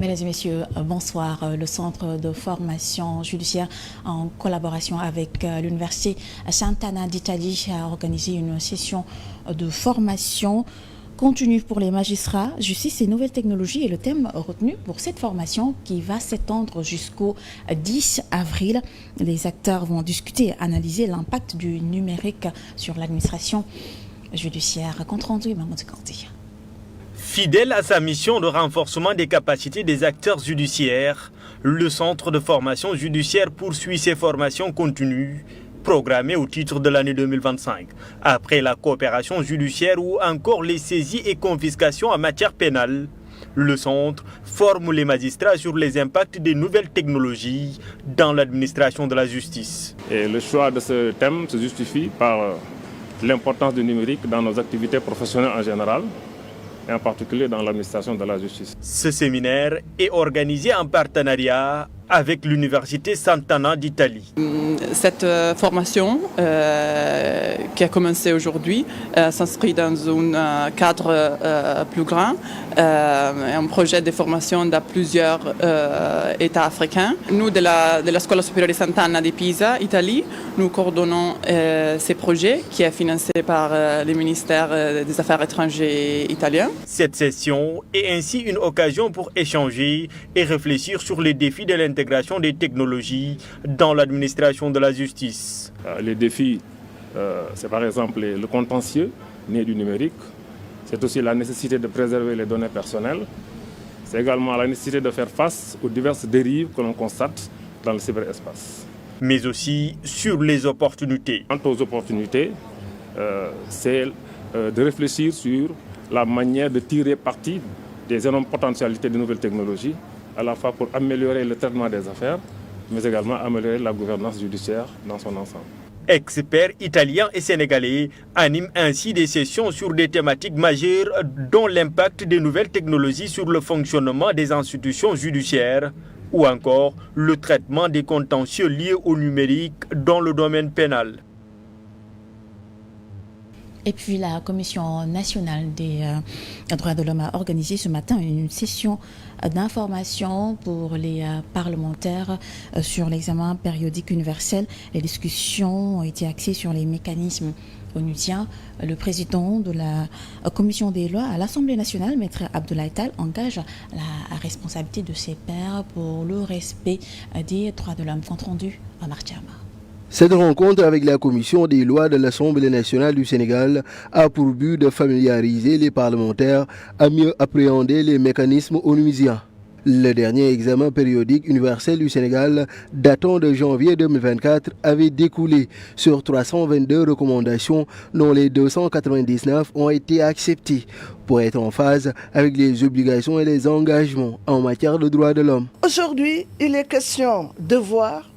Mesdames et messieurs, bonsoir. Le Centre de formation judiciaire, en collaboration avec l'Université Sant'Anna d'Italie, a organisé une session de formation continue pour les magistrats, justice et nouvelles technologies. Et le thème retenu pour cette formation qui va s'étendre jusqu'au 10 avril. Les acteurs vont discuter et analyser l'impact du numérique sur l'administration judiciaire. Compte rendu, Mahmoud Kanti. Fidèle à sa mission de renforcement des capacités des acteurs judiciaires, le Centre de formation judiciaire poursuit ses formations continues, programmées au titre de l'année 2025. Après la coopération judiciaire ou encore les saisies et confiscations en matière pénale, le Centre forme les magistrats sur les impacts des nouvelles technologies dans l'administration de la justice. Et le choix de ce thème se justifie par l'importance du numérique dans nos activités professionnelles en général, et en particulier dans l'administration de la justice. Ce séminaire est organisé en partenariat avec l'Université Sant'Anna d'Italie. Cette formation qui a commencé aujourd'hui s'inscrit dans un cadre plus grand, un projet de formation dans plusieurs États africains. Nous, de la Scuola Superiore Sant'Anna di Pisa, Italie, nous coordonnons ces projets qui est financé par le ministère des Affaires étrangères italien. Cette session est ainsi une occasion pour échanger et réfléchir sur les défis de l'intégration des technologies dans l'administration de la justice. Les défis, c'est par exemple le contentieux né du numérique. C'est aussi la nécessité de préserver les données personnelles. C'est également la nécessité de faire face aux diverses dérives que l'on constate dans le cyberespace. Mais aussi sur les opportunités. Quant aux opportunités, c'est de réfléchir sur la manière de tirer parti des énormes potentialités des nouvelles technologies, à la fois pour améliorer le traitement des affaires, mais également améliorer la gouvernance judiciaire dans son ensemble. Experts italiens et sénégalais animent ainsi des sessions sur des thématiques majeures dont l'impact des nouvelles technologies sur le fonctionnement des institutions judiciaires ou encore le traitement des contentieux liés au numérique dans le domaine pénal. Et puis la Commission nationale des droits de l'homme a organisé ce matin une session d'information pour les parlementaires sur l'examen périodique universel. Les discussions ont été axées sur les mécanismes onusiens. Le président de la Commission des lois à l'Assemblée nationale, Maître Abdoulaye Tall, engage la responsabilité de ses pairs pour le respect des droits de l'homme. Compte rendu à Martiama. Cette rencontre avec la Commission des lois de l'Assemblée nationale du Sénégal a pour but de familiariser les parlementaires à mieux appréhender les mécanismes onusiens. Le dernier examen périodique universel du Sénégal, datant de janvier 2024, avait découlé sur 322 recommandations dont les 299 ont été acceptées pour être en phase avec les obligations et les engagements en matière de droits de l'homme. Aujourd'hui, il est question de voir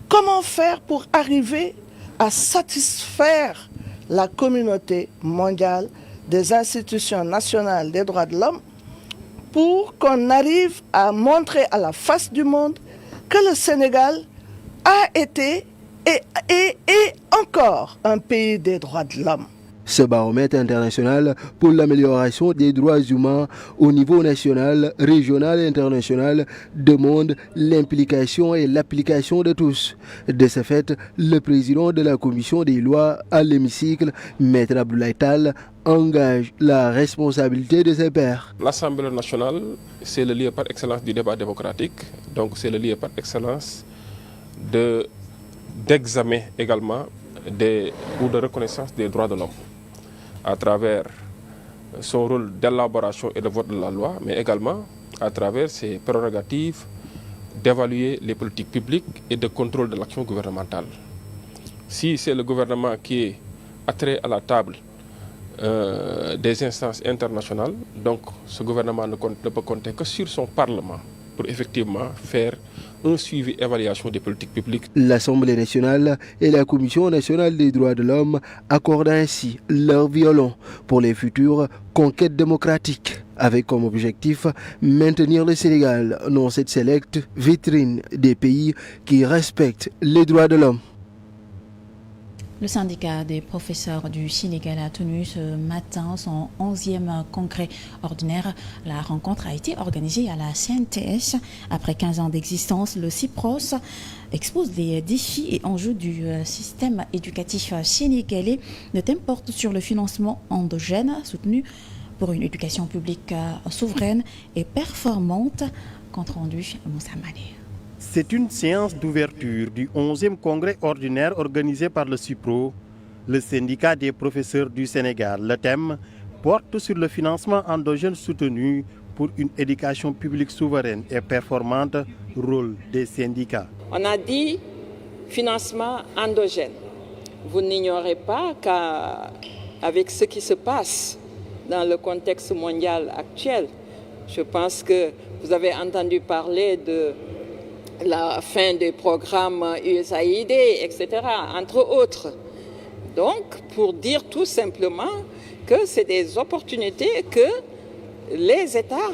comment faire pour arriver à satisfaire la communauté mondiale des institutions nationales des droits de l'homme pour qu'on arrive à montrer à la face du monde que le Sénégal a été et est encore un pays des droits de l'homme. Ce baromètre international pour l'amélioration des droits humains au niveau national, régional et international demande l'implication et l'application de tous. De ce fait, le président de la Commission des lois à l'hémicycle, Maître Abdoulaye Tall, engage la responsabilité de ses pairs. L'Assemblée nationale, c'est le lieu par excellence du débat démocratique, donc c'est le lieu par excellence d'examen également ou de reconnaissance des droits de l'homme, à travers son rôle d'élaboration et de vote de la loi, mais également à travers ses prérogatives d'évaluer les politiques publiques et de contrôle de l'action gouvernementale. Si c'est le gouvernement qui est attrait à la table des instances internationales, donc ce gouvernement ne peut compter que sur son Parlement pour effectivement faire un suivi et évaluation des politiques publiques. L'Assemblée nationale et la Commission nationale des droits de l'homme accordent ainsi leur violon pour les futures conquêtes démocratiques, avec comme objectif maintenir le Sénégal dans cette sélecte vitrine des pays qui respectent les droits de l'homme. Le syndicat des professeurs du Sénégal a tenu ce matin son 11e congrès ordinaire. La rencontre a été organisée à la CNTS. Après 15 ans d'existence, le CIPROS expose les défis et enjeux du système éducatif sénégalais. Le thème porte sur le financement endogène soutenu pour une éducation publique souveraine et performante. Compte rendu, Moussa Mané. C'est une séance d'ouverture du 11e congrès ordinaire organisé par le CIPRO, le syndicat des professeurs du Sénégal. Le thème porte sur le financement endogène soutenu pour une éducation publique souveraine et performante, rôle des syndicats. On a dit financement endogène. Vous n'ignorez pas qu'avec ce qui se passe dans le contexte mondial actuel, je pense que vous avez entendu parler de la fin des programmes USAID, etc., entre autres. Donc, pour dire tout simplement que c'est des opportunités que les États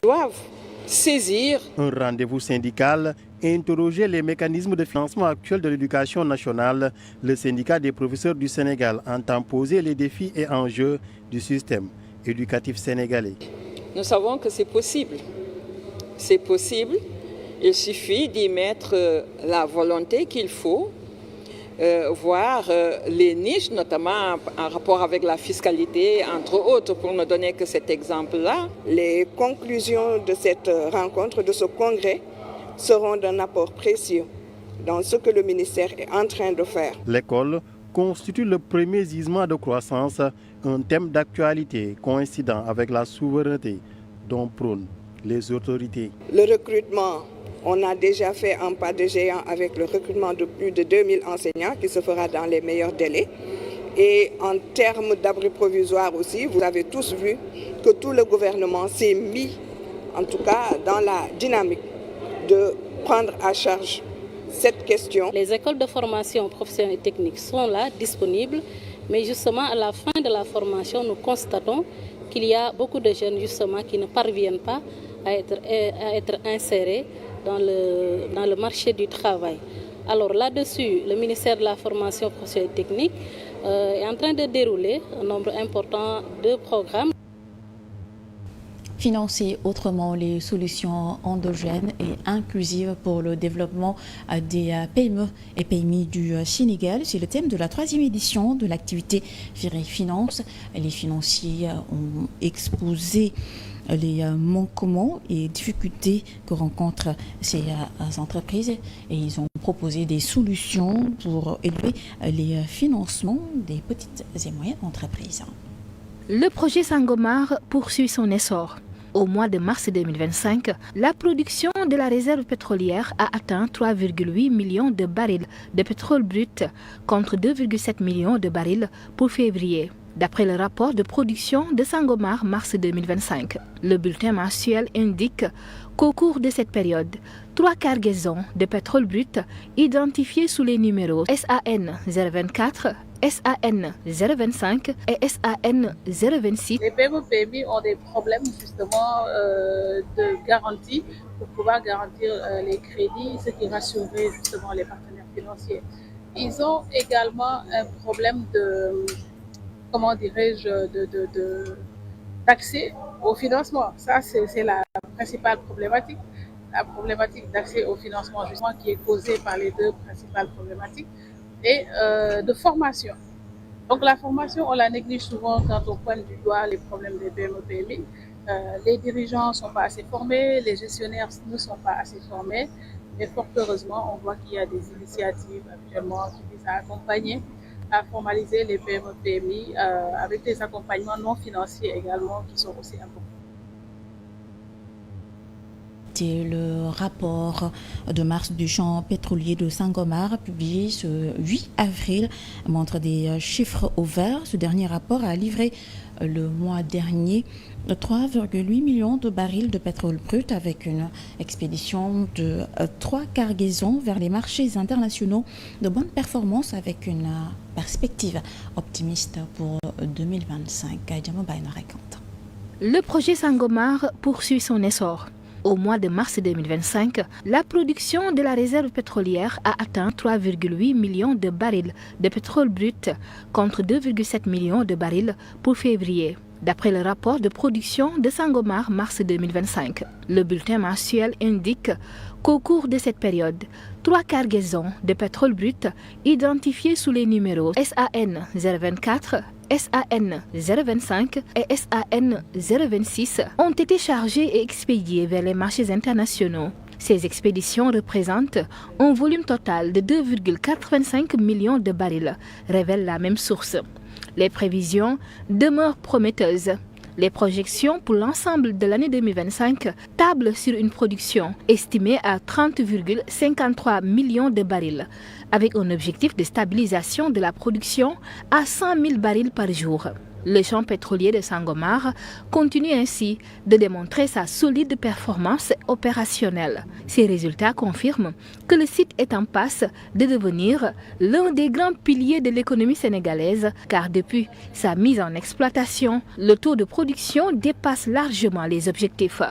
doivent saisir. Un rendez-vous syndical et interroger les mécanismes de financement actuels de l'éducation nationale. Le syndicat des professeurs du Sénégal entend poser les défis et enjeux du système éducatif sénégalais. Nous savons que c'est possible. C'est possible. Il suffit d'y mettre la volonté qu'il faut, voir les niches, notamment en rapport avec la fiscalité, entre autres, pour ne donner que cet exemple-là. Les conclusions de cette rencontre, de ce congrès, seront d'un apport précieux dans ce que le ministère est en train de faire. L'école constitue le premier gisement de croissance, un thème d'actualité coïncident avec la souveraineté dont prônent les autorités. Le recrutement, on a déjà fait un pas de géant avec le recrutement de plus de 2000 enseignants qui se fera dans les meilleurs délais. Et en termes d'abri provisoire aussi, vous avez tous vu que tout le gouvernement s'est mis, en tout cas dans la dynamique de prendre à charge cette question. Les écoles de formation professionnelle et technique sont là, disponibles, mais justement à la fin de la formation, nous constatons qu'il y a beaucoup de jeunes justement qui ne parviennent pas à être insérés dans le marché du travail. Alors là-dessus, le ministère de la formation professionnelle et technique est en train de dérouler un nombre important de programmes. Financer autrement les solutions endogènes et inclusives pour le développement des PME et PMI du Sénégal. C'est le thème de la 3e édition de l'activité Viré Finance. Les financiers ont exposé les manquements et difficultés que rencontrent ces entreprises et ils ont proposé des solutions pour élever les financements des petites et moyennes entreprises. Le projet Sangomar poursuit son essor. Au mois de mars 2025, la production de la réserve pétrolière a atteint 3,8 millions de barils de pétrole brut contre 2,7 millions de barils pour février. D'après le rapport de production de Sangomar mars 2025, le bulletin mensuel indique qu'au cours de cette période, 3 cargaisons de pétrole brut identifiées sous les numéros SAN 024, SAN 025 et SAN 026. Les PME ont des problèmes justement de garantie pour pouvoir garantir les crédits, ce qui rassurerait justement les partenaires financiers. Ils ont également un problème de, comment dirais-je, d'accès au financement. Ça, c'est la principale problématique. La problématique d'accès au financement, justement, qui est causée par les deux principales problématiques, et de formation. Donc la formation, on la néglige souvent quand on pointe du doigt les problèmes des PME-PMI. Les dirigeants ne sont pas assez formés, les gestionnaires ne sont pas assez formés, mais fort heureusement, on voit qu'il y a des initiatives actuellement qui visent à accompagner, à formaliser les PME-PMI avec des accompagnements non financiers également qui sont aussi importants. Le rapport de mars du champ pétrolier de Sangomar, publié ce 8 avril, montre des chiffres au vert. Ce dernier rapport a livré le mois dernier 3,8 millions de barils de pétrole brut avec une expédition de 3 cargaisons vers les marchés internationaux de bonne performance avec une perspective optimiste pour 2025. Le projet Sangomar poursuit son essor. Au mois de mars 2025, la production de la réserve pétrolière a atteint 3,8 millions de barils de pétrole brut contre 2,7 millions de barils pour février. D'après le rapport de production de Sangomar mars 2025, le bulletin mensuel indique qu'au cours de cette période, 3 cargaisons de pétrole brut identifiées sous les numéros SAN 024, SAN 025 et SAN 026 ont été chargées et expédiées vers les marchés internationaux. Ces expéditions représentent un volume total de 2,85 millions de barils, révèle la même source. Les prévisions demeurent prometteuses. Les projections pour l'ensemble de l'année 2025 tablent sur une production estimée à 30,53 millions de barils, avec un objectif de stabilisation de la production à 100 000 barils par jour. Le champ pétrolier de Sangomar continue ainsi de démontrer sa solide performance opérationnelle. Ces résultats confirment que le site est en passe de devenir l'un des grands piliers de l'économie sénégalaise, car depuis sa mise en exploitation, le taux de production dépasse largement les objectifs.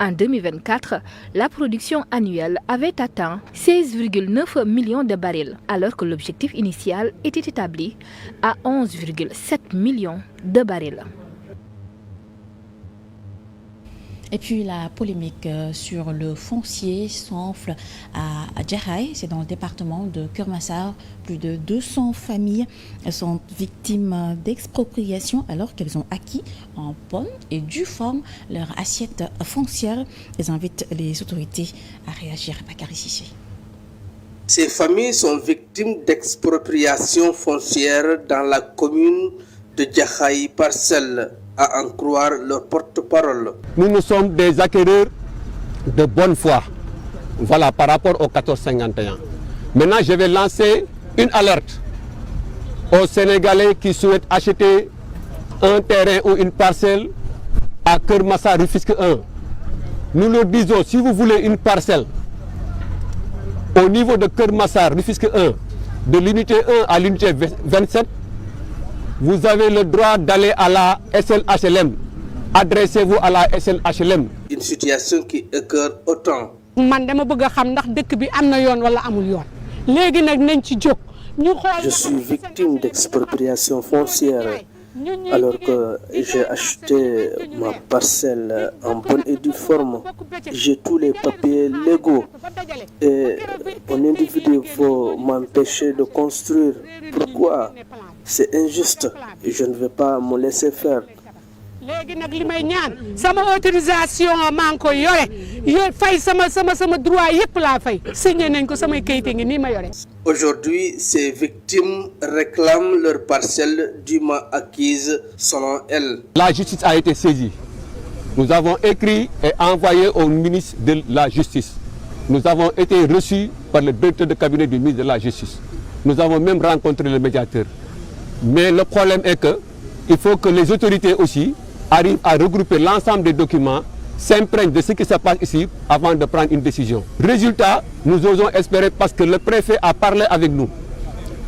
En 2024, la production annuelle avait atteint 16,9 millions de barils, alors que l'objectif initial était établi à 11,7 millions de barils. Et puis la polémique sur le foncier s'enfle à Djahaï, c'est dans le département de Keur-Massar. Plus de 200 familles sont victimes d'expropriation alors qu'elles ont acquis en bonne et due forme leur assiette foncière. Elles invitent les autorités à réagir. Bakary Cissé. Ces familles sont victimes d'expropriation foncière dans la commune de Djahaï Parcelles, à en croire leur porte-parole. Nous sommes des acquéreurs de bonne foi, voilà, par rapport au 1451. Maintenant, je vais lancer une alerte aux Sénégalais qui souhaitent acheter un terrain ou une parcelle à Keur-Massar Rufisque 1. Nous leur disons, si vous voulez une parcelle au niveau de Keur-Massar Rufisque 1, de l'unité 1 à l'unité 27, vous avez le droit d'aller à la SNHLM. Adressez-vous à la SNHLM. Une situation qui écœure autant. Je suis victime d'expropriation foncière alors que j'ai acheté ma parcelle en bonne et due forme. J'ai tous les papiers légaux et un individu veut m'empêcher de construire. Pourquoi? C'est injuste et je ne vais pas me laisser faire. Aujourd'hui, ces victimes réclament leur parcelle dûment acquise selon elles. La justice a été saisie. Nous avons écrit et envoyé au ministre de la Justice. Nous avons été reçus par le directeur de cabinet du ministre de la Justice. Nous avons même rencontré le médiateur. Mais le problème est qu'il faut que les autorités aussi arrivent à regrouper l'ensemble des documents, s'imprègnent de ce qui se passe ici avant de prendre une décision. Résultat, nous osons espérer parce que le préfet a parlé avec nous.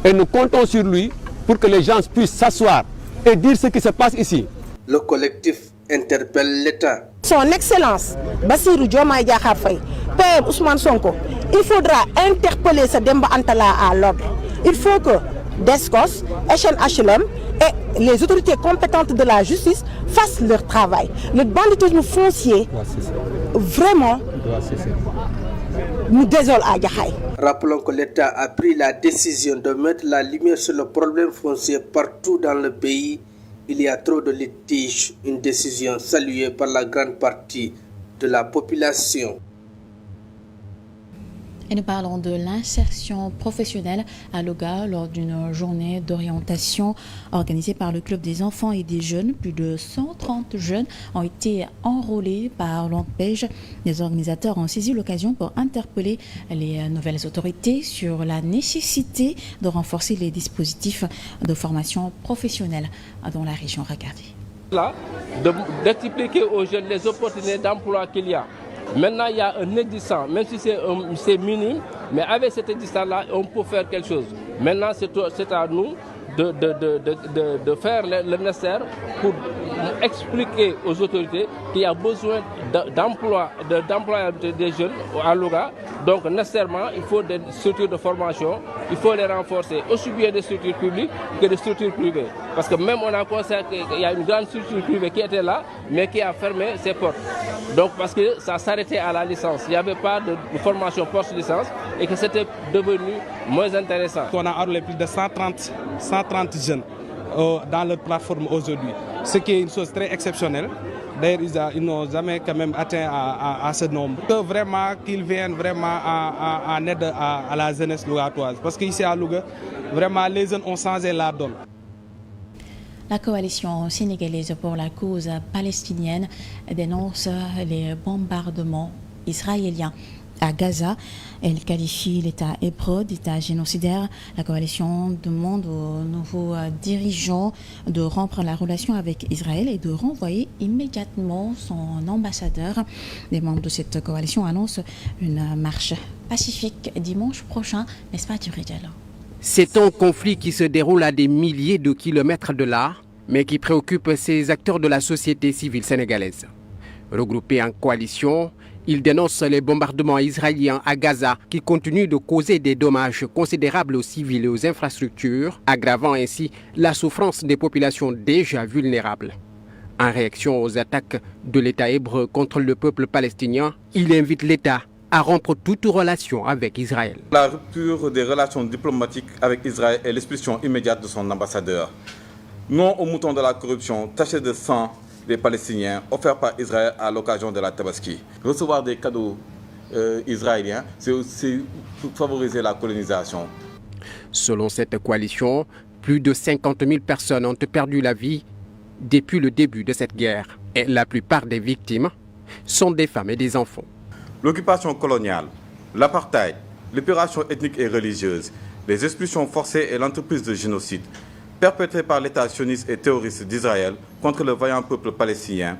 Et nous comptons sur lui pour que les gens puissent s'asseoir et dire ce qui se passe ici. Le collectif interpelle l'État. Son Excellence, Bassirou Diomaye Diakhar Faye, PM Ousmane Sonko, il faudra interpeller ce Demba Antala à l'ordre. Il faut que DESCOS, SNHLM et les autorités compétentes de la justice fassent leur travail. Le banditisme foncier, vraiment, nous désole à Djahaï. Rappelons que l'État a pris la décision de mettre la lumière sur le problème foncier partout dans le pays. Il y a trop de litiges, une décision saluée par la grande partie de la population. Et nous parlons de l'insertion professionnelle à Louga lors d'une journée d'orientation organisée par le Club des enfants et des jeunes. Plus de 130 jeunes ont été enrôlés par l'ANPEJ. Les organisateurs ont saisi l'occasion pour interpeller les nouvelles autorités sur la nécessité de renforcer les dispositifs de formation professionnelle dans la région. Regardez. Là, d'expliquer aux jeunes les opportunités d'emploi qu'il y a. Maintenant, il y a un existant, même si c'est minime, mais avec cet existant-là, on peut faire quelque chose. Maintenant, c'est à nous de faire le nécessaire pour expliquer aux autorités qu'il y a besoin d'employabilité des jeunes à Louga. Donc nécessairement, il faut des structures de formation, il faut les renforcer, aussi bien des structures publiques que des structures privées. Parce que même on a constaté qu'il y a une grande structure privée qui était là, mais qui a fermé ses portes. Donc parce que ça s'arrêtait à la licence, il n'y avait pas de formation post-licence et que c'était devenu moins intéressant. On a enrôlé plus de 130 jeunes dans leur plateforme aujourd'hui, ce qui est une chose très exceptionnelle. D'ailleurs, ils n'ont jamais quand même atteint à ce nombre. Que vraiment qu'ils viennent vraiment en aide à la jeunesse lougatoise. Parce qu'ici à Louga, vraiment les jeunes ont changé la donne. La coalition sénégalaise pour la cause palestinienne dénonce les bombardements israéliens à Gaza. Elle qualifie l'État hébreu d'État génocidaire. La coalition demande aux nouveaux dirigeants de rompre la relation avec Israël et de renvoyer immédiatement son ambassadeur. Les membres de cette coalition annoncent une marche pacifique dimanche prochain, n'est-ce pas, Duridel? C'est un conflit qui se déroule à des milliers de kilomètres de là, mais qui préoccupe ces acteurs de la société civile sénégalaise. Regroupés en coalition, ils dénoncent les bombardements israéliens à Gaza qui continuent de causer des dommages considérables aux civils et aux infrastructures, aggravant ainsi la souffrance des populations déjà vulnérables. En réaction aux attaques de l'État hébreu contre le peuple palestinien, il invite l'État à rompre toute relation avec Israël. La rupture des relations diplomatiques avec Israël et l'expulsion immédiate de son ambassadeur. Non aux moutons de la corruption tachés de sang des Palestiniens offerts par Israël à l'occasion de la Tabaski. Recevoir des cadeaux israéliens, c'est aussi pour favoriser la colonisation. Selon cette coalition, plus de 50 000 personnes ont perdu la vie depuis le début de cette guerre. Et la plupart des victimes sont des femmes et des enfants. L'occupation coloniale, l'apartheid, l'épuration ethnique et religieuse, les expulsions forcées et l'entreprise de génocide perpétrée par l'État sioniste et terroriste d'Israël contre le vaillant peuple palestinien,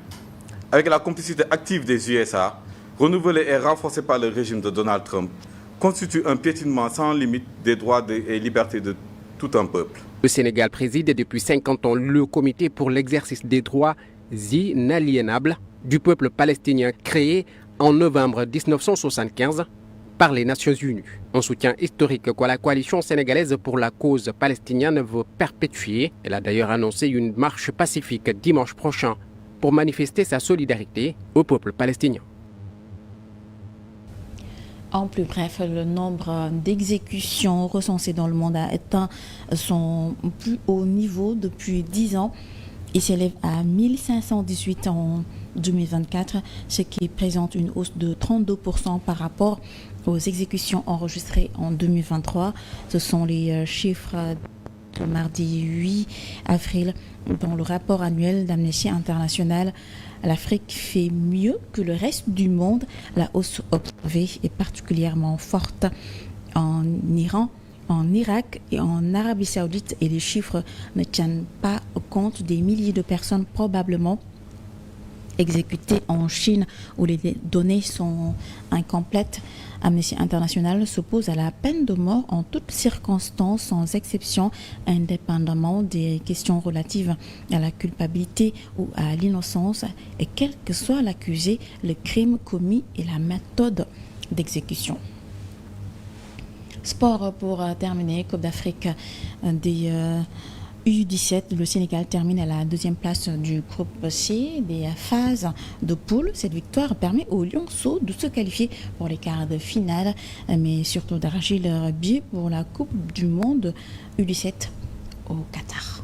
avec la complicité active des USA, renouvelée et renforcée par le régime de Donald Trump, constitue un piétinement sans limite des droits et libertés de tout un peuple. Le Sénégal préside depuis 50 ans le comité pour l'exercice des droits inaliénables du peuple palestinien créé en novembre 1975 par les Nations Unies. Un soutien historique que la coalition sénégalaise pour la cause palestinienne veut perpétuer. Elle a d'ailleurs annoncé une marche pacifique dimanche prochain pour manifester sa solidarité au peuple palestinien. En plus bref, le nombre d'exécutions recensées dans le monde a atteint son plus haut niveau depuis 10 ans. Il s'élève à 1518 en 2024, ce qui présente une hausse de 32% par rapport aux exécutions enregistrées en 2023. Ce sont les chiffres de mardi 8 avril dans le rapport annuel d'Amnesty International. L'Afrique fait mieux que le reste du monde. La hausse observée est particulièrement forte en Iran, en Irak et en Arabie Saoudite, et les chiffres ne tiennent pas compte des milliers de personnes probablement exécutées en Chine où les données sont incomplètes. Amnesty International s'oppose à la peine de mort en toutes circonstances, sans exception, indépendamment des questions relatives à la culpabilité ou à l'innocence, et quel que soit l'accusé, le crime commis et la méthode d'exécution. Sport pour terminer, Coupe d'Afrique des U17. Le Sénégal termine à la deuxième place du groupe C des phases de poule. Cette victoire permet aux Lionceaux de se qualifier pour les quarts de finale, mais surtout d'arracher leur billet pour la Coupe du Monde U17 au Qatar.